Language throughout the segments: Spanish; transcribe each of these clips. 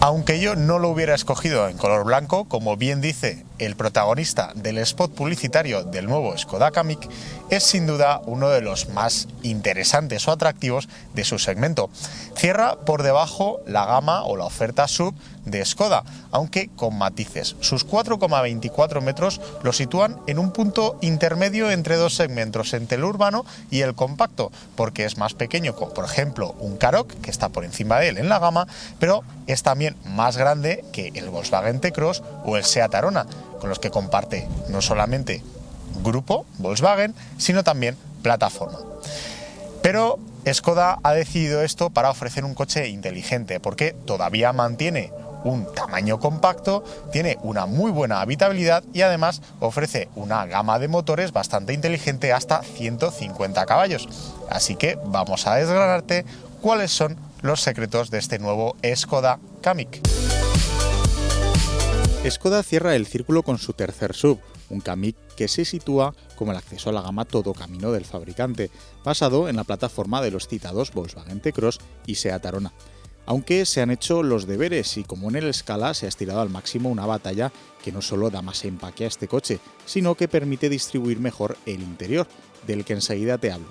Aunque yo no lo hubiera escogido en color blanco, como bien dice el protagonista del spot publicitario del nuevo Škoda Kamiq, es sin duda uno de los más interesantes o atractivos de su segmento. Cierra por debajo la gama o la oferta SUV de Škoda, aunque con matices. Sus 4,24 metros lo sitúan en un punto intermedio entre dos segmentos, entre el urbano y el compacto, porque es más pequeño, como por ejemplo un Karoq, que está por encima de él en la gama, pero es también más grande que el Volkswagen T-Cross o el Seat Arona, con los que comparte no solamente grupo Volkswagen, sino también plataforma. Pero Škoda ha decidido esto para ofrecer un coche inteligente, porque todavía mantiene un tamaño compacto, tiene una muy buena habitabilidad y además ofrece una gama de motores bastante inteligente hasta 150 caballos. Así que vamos a desgranarte cuáles son los secretos de este nuevo Škoda Kamiq. Škoda cierra el círculo con su tercer SUV, un Kamiq que se sitúa como el acceso a la gama todo camino del fabricante, basado en la plataforma de los citados Volkswagen T-Cross y Seat Arona. Aunque se han hecho los deberes y como en el Scala se ha estirado al máximo una batalla que no solo da más empaque a este coche, sino que permite distribuir mejor el interior, del que enseguida te hablo.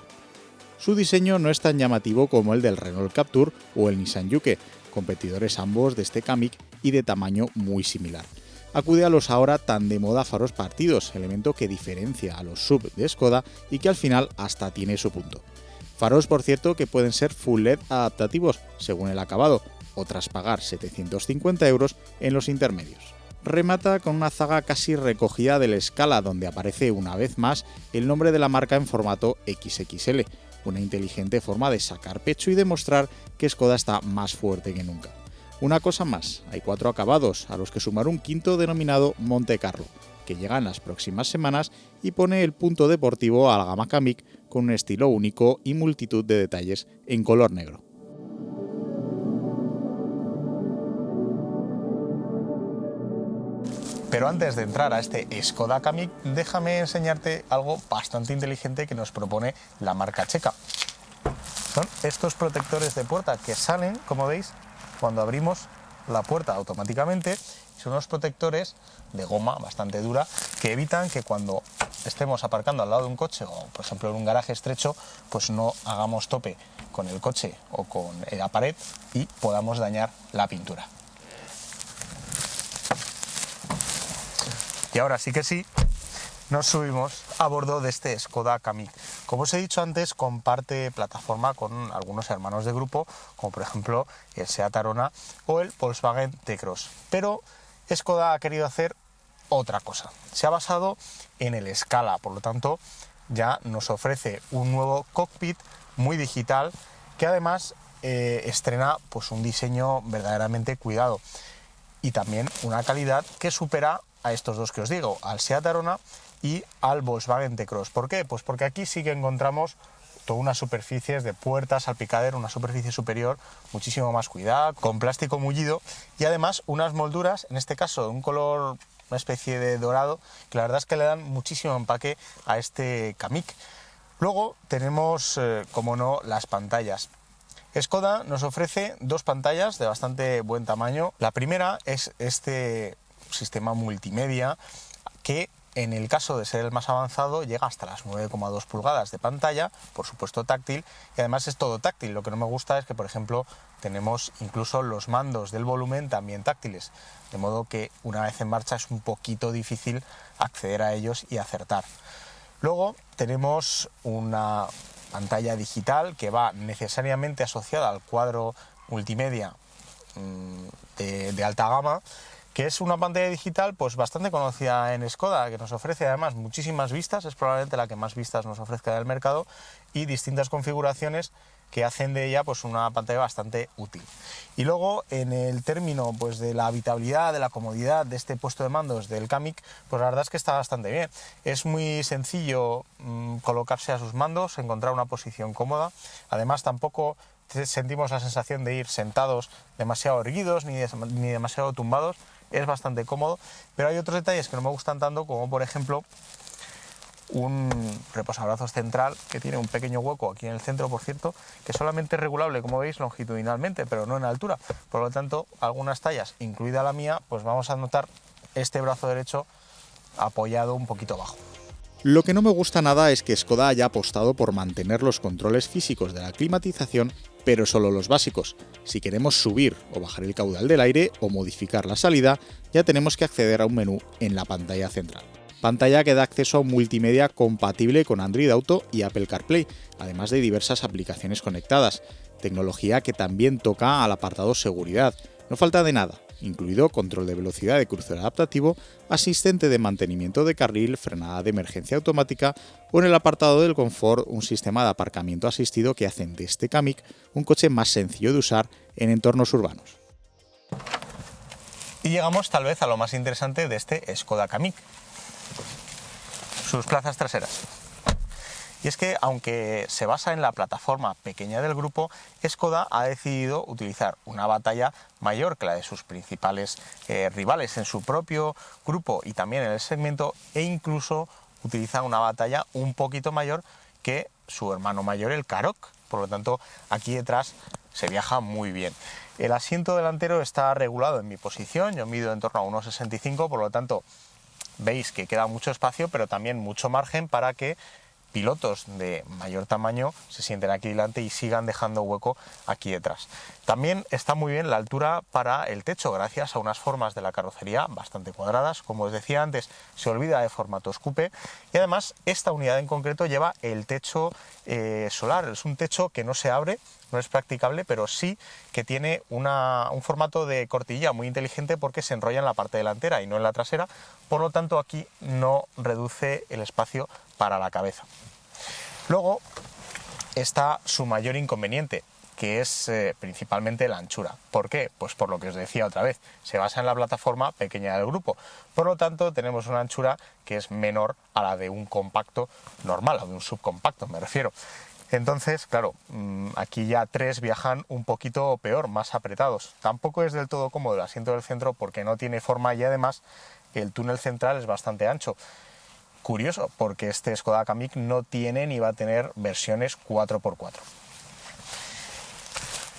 Su diseño no es tan llamativo como el del Renault Captur o el Nissan Juke, competidores ambos de este Kamiq y de tamaño muy similar. Acude a los ahora tan de moda faros partidos, elemento que diferencia a los SUV de Škoda y que al final hasta tiene su punto. Faros, por cierto, que pueden ser full LED adaptativos, según el acabado, o tras pagar 750 € en los intermedios. Remata con una zaga casi recogida del Scala, donde aparece una vez más el nombre de la marca en formato XXL, una inteligente forma de sacar pecho y demostrar que Škoda está más fuerte que nunca. Una cosa más, hay 4 acabados, a los que sumar un quinto denominado Monte Carlo, que llega en las próximas semanas y pone el punto deportivo a la gama Kamiq con un estilo único y multitud de detalles en color negro. Pero antes de entrar a este Škoda Kamiq, déjame enseñarte algo bastante inteligente que nos propone la marca checa. Son estos protectores de puerta que salen, como veis, cuando abrimos la puerta automáticamente. Son unos protectores de goma bastante dura que evitan que cuando estemos aparcando al lado de un coche o por ejemplo en un garaje estrecho, pues no hagamos tope con el coche o con la pared y podamos dañar la pintura. Y ahora sí que sí, nos subimos a bordo de este Škoda Kamiq. Como os he dicho antes, comparte plataforma con algunos hermanos de grupo, como por ejemplo el Seat Arona o el Volkswagen T-Cross. Pero Škoda ha querido hacer otra cosa. Se ha basado en el Scala, por lo tanto ya nos ofrece un nuevo cockpit muy digital que además estrena pues un diseño verdaderamente cuidado y también una calidad que supera a estos dos que os digo, al Seat Arona y al Volkswagen T-Cross. ¿Por qué? Pues porque aquí sí que encontramos todas unas superficies de puertas, salpicadero, una superficie superior muchísimo más cuidada, con plástico mullido y además unas molduras, en este caso de un color, una especie de dorado, que la verdad es que le dan muchísimo empaque a este Kamiq. Luego tenemos, como no, las pantallas. Škoda nos ofrece dos pantallas de bastante buen tamaño. La primera es este sistema multimedia que en el caso de ser el más avanzado llega hasta las 9,2 pulgadas de pantalla, por supuesto táctil, y además es todo táctil. Lo que no me gusta es que, por ejemplo, tenemos incluso los mandos del volumen también táctiles, de modo que una vez en marcha es un poquito difícil acceder a ellos y acertar. Luego tenemos una pantalla digital que va necesariamente asociada al cuadro multimedia de alta gama, que es una pantalla digital pues bastante conocida en Škoda, que nos ofrece además muchísimas vistas, es probablemente la que más vistas nos ofrezca del mercado, y distintas configuraciones que hacen de ella pues una pantalla bastante útil. Y luego en el término pues de la habitabilidad, de la comodidad de este puesto de mandos del Kamiq, pues la verdad es que está bastante bien. Es muy sencillo colocarse a sus mandos, encontrar una posición cómoda. Además tampoco sentimos la sensación de ir sentados demasiado erguidos ni demasiado tumbados. Es bastante cómodo, pero hay otros detalles que no me gustan tanto, como por ejemplo un reposabrazos central que tiene un pequeño hueco aquí en el centro, por cierto, que solamente es regulable, como veis, longitudinalmente, pero no en altura. Por lo tanto, algunas tallas, incluida la mía, pues vamos a notar este brazo derecho apoyado un poquito abajo. Lo que no me gusta nada es que Škoda haya apostado por mantener los controles físicos de la climatización, pero solo los básicos. Si queremos subir o bajar el caudal del aire o modificar la salida, ya tenemos que acceder a un menú en la pantalla central. Pantalla que da acceso a un multimedia compatible con Android Auto y Apple CarPlay, además de diversas aplicaciones conectadas. Tecnología que también toca al apartado seguridad. No falta de nada, incluido control de velocidad de crucero adaptativo, asistente de mantenimiento de carril, frenada de emergencia automática o en el apartado del confort un sistema de aparcamiento asistido que hacen de este Kamiq un coche más sencillo de usar en entornos urbanos. Y llegamos tal vez a lo más interesante de este Škoda Kamiq, sus plazas traseras. Y es que, aunque se basa en la plataforma pequeña del grupo, Škoda ha decidido utilizar una batalla mayor que la de sus principales rivales en su propio grupo y también en el segmento, e incluso utiliza una batalla un poquito mayor que su hermano mayor, el Karoq. Por lo tanto, aquí detrás se viaja muy bien. El asiento delantero está regulado en mi posición, yo mido en torno a 1,65, por lo tanto veis que queda mucho espacio, pero también mucho margen para que pilotos de mayor tamaño se sienten aquí delante y sigan dejando hueco aquí detrás. También está muy bien la altura para el techo, gracias a unas formas de la carrocería bastante cuadradas. Como os decía antes, se olvida de formatos coupé, y además esta unidad en concreto lleva el techo solar. Es un techo que no se abre, no es practicable, pero sí que tiene un formato de cortilla muy inteligente porque se enrolla en la parte delantera y no en la trasera. Por lo tanto, aquí no reduce el espacio para la cabeza. Luego está su mayor inconveniente, que es principalmente la anchura. ¿Por qué? Pues por lo que os decía otra vez, se basa en la plataforma pequeña del grupo. Por lo tanto, tenemos una anchura que es menor a la de un compacto normal, o de un subcompacto, me refiero. Entonces, claro, aquí ya tres viajan un poquito peor, más apretados. Tampoco es del todo cómodo el asiento del centro porque no tiene forma y además el túnel central es bastante ancho. Curioso, porque este Škoda Kamiq no tiene ni va a tener versiones 4x4.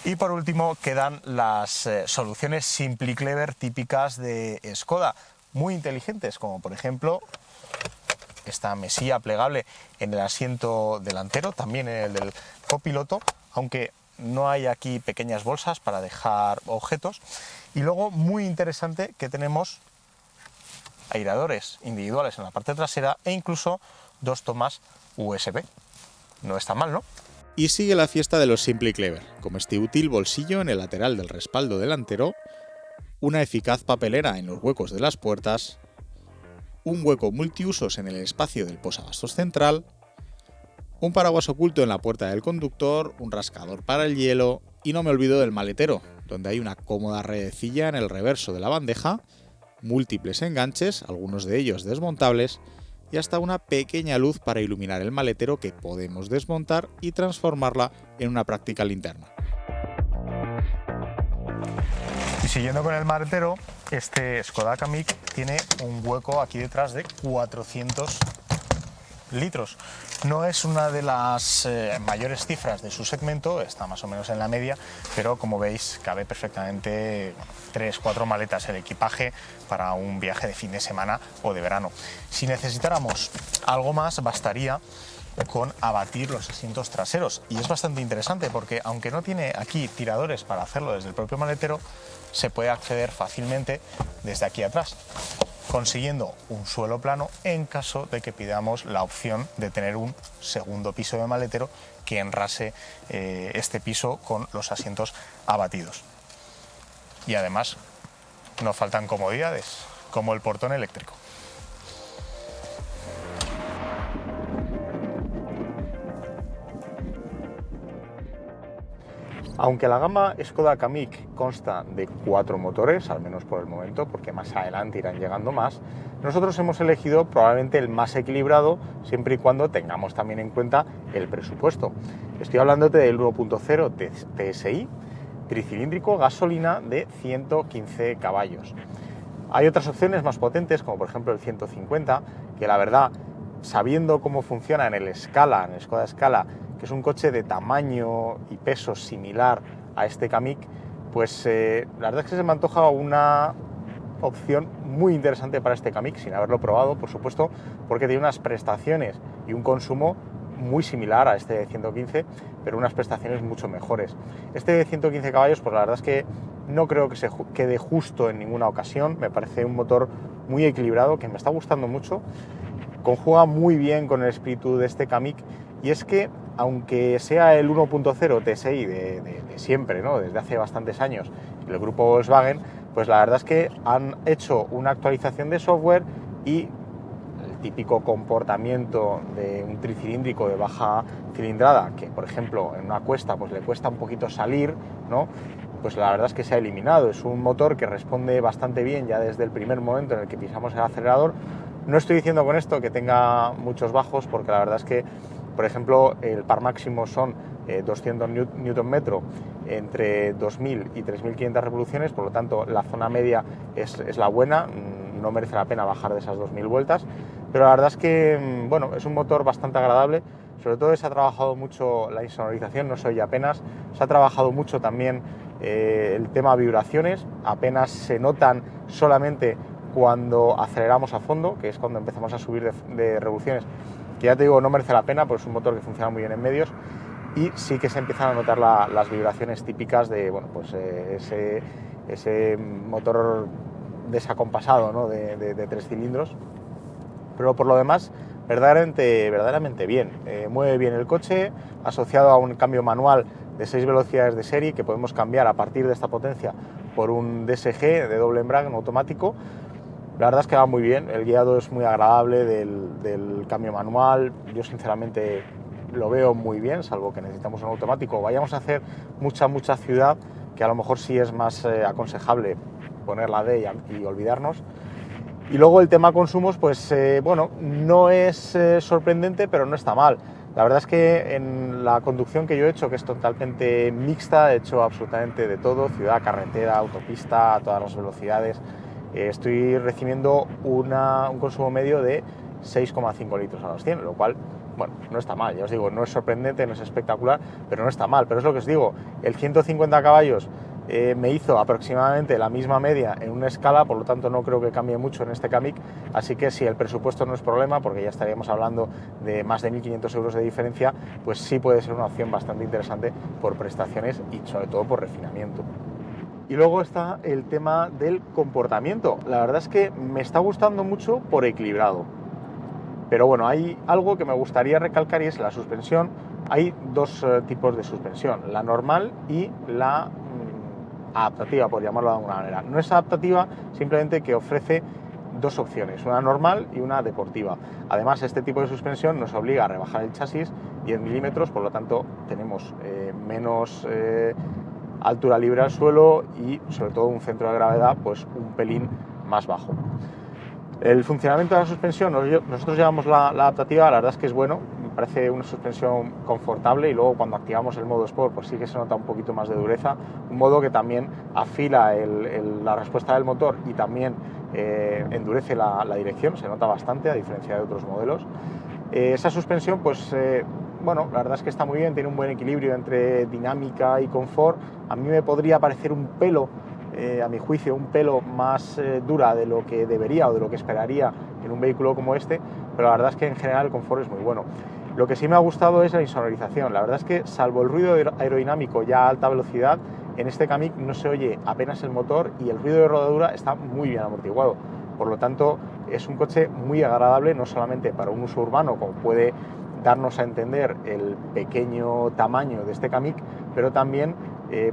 Y por último quedan las soluciones Simply Clever típicas de Škoda, muy inteligentes, como por ejemplo esta mesilla plegable en el asiento delantero, también en el del copiloto, aunque no hay aquí pequeñas bolsas para dejar objetos. Y luego, muy interesante, que tenemos aireadores individuales en la parte trasera e incluso dos tomas USB. No está mal, ¿no? Y sigue la fiesta de los Simply Clever, como este útil bolsillo en el lateral del respaldo delantero, una eficaz papelera en los huecos de las puertas, un hueco multiusos en el espacio del posabastos central, un paraguas oculto en la puerta del conductor, un rascador para el hielo y no me olvido del maletero, donde hay una cómoda redecilla en el reverso de la bandeja, múltiples enganches, algunos de ellos desmontables, y hasta una pequeña luz para iluminar el maletero que podemos desmontar y transformarla en una práctica linterna. Y siguiendo con el maletero, este Škoda Kamiq tiene un hueco aquí detrás de 400 litros. No es una de las mayores cifras de su segmento, está más o menos en la media, pero como veis cabe perfectamente 3-4 maletas el equipaje para un viaje de fin de semana o de verano. Si necesitáramos algo más, bastaría con abatir los asientos traseros, y es bastante interesante porque aunque no tiene aquí tiradores para hacerlo desde el propio maletero, se puede acceder fácilmente desde aquí atrás, consiguiendo un suelo plano en caso de que pidamos la opción de tener un segundo piso de maletero que enrase este piso con los asientos abatidos. Y además no faltan comodidades, como el portón eléctrico. Aunque la gama Škoda Kamiq consta de 4 motores, al menos por el momento, porque más adelante irán llegando más, nosotros hemos elegido probablemente el más equilibrado, siempre y cuando tengamos también en cuenta el presupuesto. Estoy hablándote del 1.0 TSI, tricilíndrico, gasolina de 115 caballos. Hay otras opciones más potentes, como por ejemplo el 150, que la verdad sabiendo cómo funciona en el Skoda Scala, que es un coche de tamaño y peso similar a este Kamiq, pues la verdad es que se me antoja una opción muy interesante para este Kamiq, sin haberlo probado, por supuesto, porque tiene unas prestaciones y un consumo muy similar a este de 115, pero unas prestaciones mucho mejores. Este de 115 caballos, pues la verdad es que no creo que se quede justo en ninguna ocasión. Me parece un motor muy equilibrado, que me está gustando mucho. Conjuga muy bien con el espíritu de este Kamiq, y es que, aunque sea el 1.0 TSI de siempre, ¿no?, desde hace bastantes años, el grupo Volkswagen, pues la verdad es que han hecho una actualización de software y el típico comportamiento de un tricilíndrico de baja cilindrada, que por ejemplo en una cuesta pues le cuesta un poquito salir, ¿no?, pues la verdad es que se ha eliminado. Es un motor que responde bastante bien ya desde el primer momento en el que pisamos el acelerador. No estoy diciendo con esto que tenga muchos bajos, porque la verdad es que, por ejemplo, el par máximo son 200 Nm entre 2.000 y 3.500 revoluciones, por lo tanto la zona media es la buena, no merece la pena bajar de esas 2.000 vueltas, pero la verdad es que, bueno, es un motor bastante agradable. Sobre todo se ha trabajado mucho la insonorización, no se oye apenas, se ha trabajado mucho también el tema vibraciones, apenas se notan solamente cuando aceleramos a fondo, que es cuando empezamos a subir de revoluciones, que ya te digo, no merece la pena, pues es un motor que funciona muy bien en medios, y sí que se empiezan a notar las vibraciones típicas de, bueno, pues ese motor desacompasado, ¿no?, de 3 cilindros, pero por lo demás verdaderamente bien. Mueve bien el coche, asociado a un cambio manual de 6 velocidades de serie, que podemos cambiar a partir de esta potencia por un DSG de doble embrague automático. La verdad es que va muy bien, el guiado es muy agradable del cambio manual. Yo sinceramente lo veo muy bien, salvo que necesitamos un automático, vayamos a hacer mucha ciudad, que a lo mejor sí es más aconsejable poner la D y olvidarnos. Y luego el tema consumos, pues bueno, no es sorprendente, pero no está mal. La verdad es que en la conducción que yo he hecho, que es totalmente mixta, he hecho absolutamente de todo, ciudad, carretera, autopista, a todas las velocidades, estoy recibiendo un consumo medio de 6,5 litros a los 100, lo cual, bueno, no está mal. Ya os digo, no es sorprendente, no es espectacular, pero no está mal. Pero es lo que os digo, el 150 caballos me hizo aproximadamente la misma media en una Scala, por lo tanto no creo que cambie mucho en este Kamiq, así que si el presupuesto no es problema, porque ya estaríamos hablando de más de 1.500 euros de diferencia, pues sí puede ser una opción bastante interesante por prestaciones y sobre todo por refinamiento. Y luego está el tema del comportamiento. La verdad es que me está gustando mucho por equilibrado. Pero bueno, hay algo que me gustaría recalcar, y es la suspensión. Hay dos tipos de suspensión, la normal y la adaptativa, por llamarlo de alguna manera. No es adaptativa, simplemente que ofrece dos opciones, una normal y una deportiva. Además, este tipo de suspensión nos obliga a rebajar el chasis 10 milímetros, por lo tanto tenemos menos altura libre al suelo y sobre todo un centro de gravedad pues un pelín más bajo. El funcionamiento de la suspensión, nosotros llevamos la adaptativa, la verdad es que es bueno, me parece una suspensión confortable, y luego cuando activamos el modo Sport pues sí que se nota un poquito más de dureza, un modo que también afila la respuesta del motor y también endurece la dirección, se nota bastante a diferencia de otros modelos. Esa suspensión pues bueno, la verdad es que está muy bien, tiene un buen equilibrio entre dinámica y confort. A mí me podría parecer un pelo, a mi juicio, un pelo más dura de lo que debería o de lo que esperaría en un vehículo como este, pero la verdad es que en general el confort es muy bueno. Lo que sí me ha gustado es la insonorización. La verdad es que, salvo el ruido aerodinámico ya a alta velocidad, en este Kamiq no se oye apenas el motor y el ruido de rodadura está muy bien amortiguado. Por lo tanto, es un coche muy agradable, no solamente para un uso urbano, como puede darnos a entender el pequeño tamaño de este Kamiq, pero también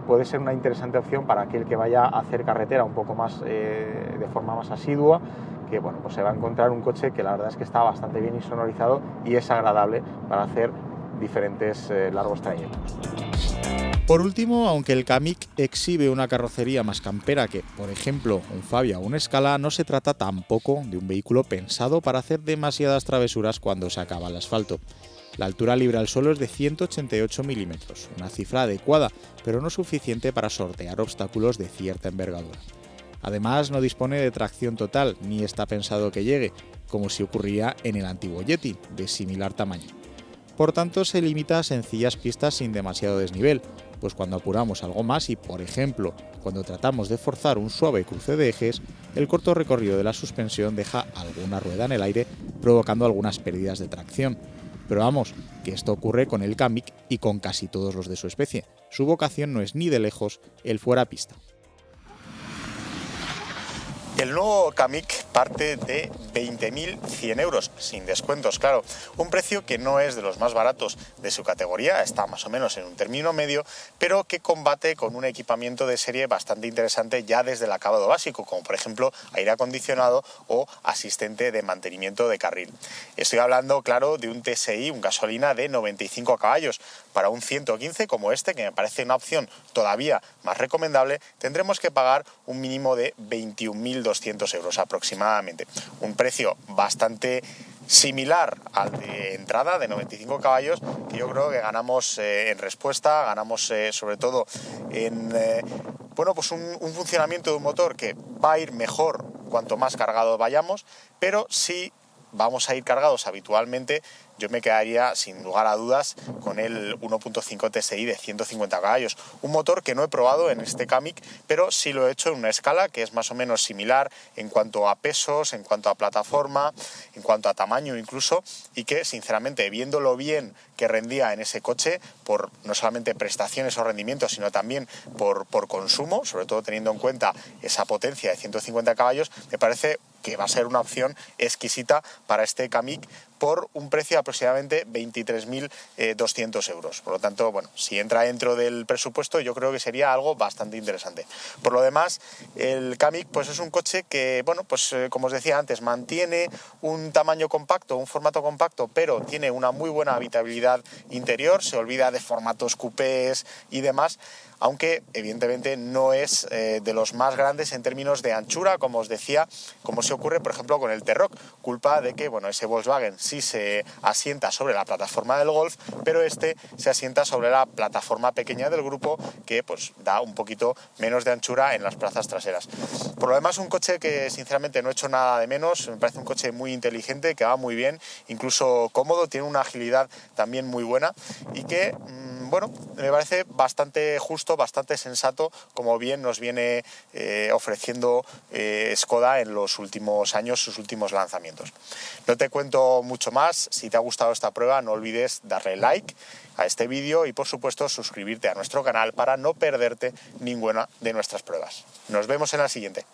puede ser una interesante opción para aquel que vaya a hacer carretera un poco más de forma más asidua, que bueno, pues se va a encontrar un coche que la verdad es que está bastante bien insonorizado y es agradable para hacer diferentes largos trayectos. Por último, aunque el Kamiq exhibe una carrocería más campera que, por ejemplo, un Fabia o un Scala, no se trata tampoco de un vehículo pensado para hacer demasiadas travesuras cuando se acaba el asfalto. La altura libre al suelo es de 188 milímetros, una cifra adecuada, pero no suficiente para sortear obstáculos de cierta envergadura. Además, no dispone de tracción total, ni está pensado que llegue, como si ocurría en el antiguo Yeti, de similar tamaño. Por tanto, se limita a sencillas pistas sin demasiado desnivel, pues cuando apuramos algo más y, por ejemplo, cuando tratamos de forzar un suave cruce de ejes, el corto recorrido de la suspensión deja alguna rueda en el aire, provocando algunas pérdidas de tracción. Pero vamos, que esto ocurre con el Kamiq y con casi todos los de su especie. Su vocación no es ni de lejos el fuera pista. El nuevo Kamiq parte de 20.100 euros, sin descuentos, claro. Un precio que no es de los más baratos de su categoría, está más o menos en un término medio, pero que combate con un equipamiento de serie bastante interesante ya desde el acabado básico, como por ejemplo aire acondicionado o asistente de mantenimiento de carril. Estoy hablando, claro, de un TSI, un gasolina de 95 caballos. Para un 115 como este, que me parece una opción todavía más recomendable, tendremos que pagar un mínimo de 21.200 euros aproximadamente. Un precio bastante similar al de entrada de 95 caballos, que yo creo que ganamos en respuesta, ganamos sobre todo en pues un funcionamiento de un motor que va a ir mejor cuanto más cargado vayamos, pero si vamos a ir cargados habitualmente, yo me quedaría sin lugar a dudas con el 1.5 TSI de 150 caballos, un motor que no he probado en este Kamiq, pero sí lo he hecho en una escala que es más o menos similar en cuanto a pesos, en cuanto a plataforma, en cuanto a tamaño incluso, y que sinceramente, viendo lo bien que rendía en ese coche, por no solamente prestaciones o rendimientos, sino también por consumo, sobre todo teniendo en cuenta esa potencia de 150 caballos, me parece que va a ser una opción exquisita para este Kamiq por un precio de aproximadamente 23.200 euros. Por lo tanto, bueno, si entra dentro del presupuesto, yo creo que sería algo bastante interesante. Por lo demás, el Kamiq pues es un coche que, como os decía antes, mantiene un tamaño compacto, un formato compacto, pero tiene una muy buena habitabilidad interior, se olvida de formatos coupés y demás, aunque evidentemente no es de los más grandes en términos de anchura, como os decía, como se ocurre por ejemplo con el T-Roc, culpa de que ese Volkswagen sí se asienta sobre la plataforma del Golf, pero este se asienta sobre la plataforma pequeña del grupo, que pues da un poquito menos de anchura en las plazas traseras. Por lo demás, un coche que sinceramente no he hecho nada de menos, me parece un coche muy inteligente, que va muy bien, incluso cómodo, tiene una agilidad también muy buena y que me parece bastante justo, bastante sensato, como bien nos viene ofreciendo Skoda en los últimos años, sus últimos lanzamientos. No te cuento mucho más. Si te ha gustado esta prueba, no olvides darle like a este vídeo y por supuesto suscribirte a nuestro canal para no perderte ninguna de nuestras pruebas. Nos vemos en la siguiente.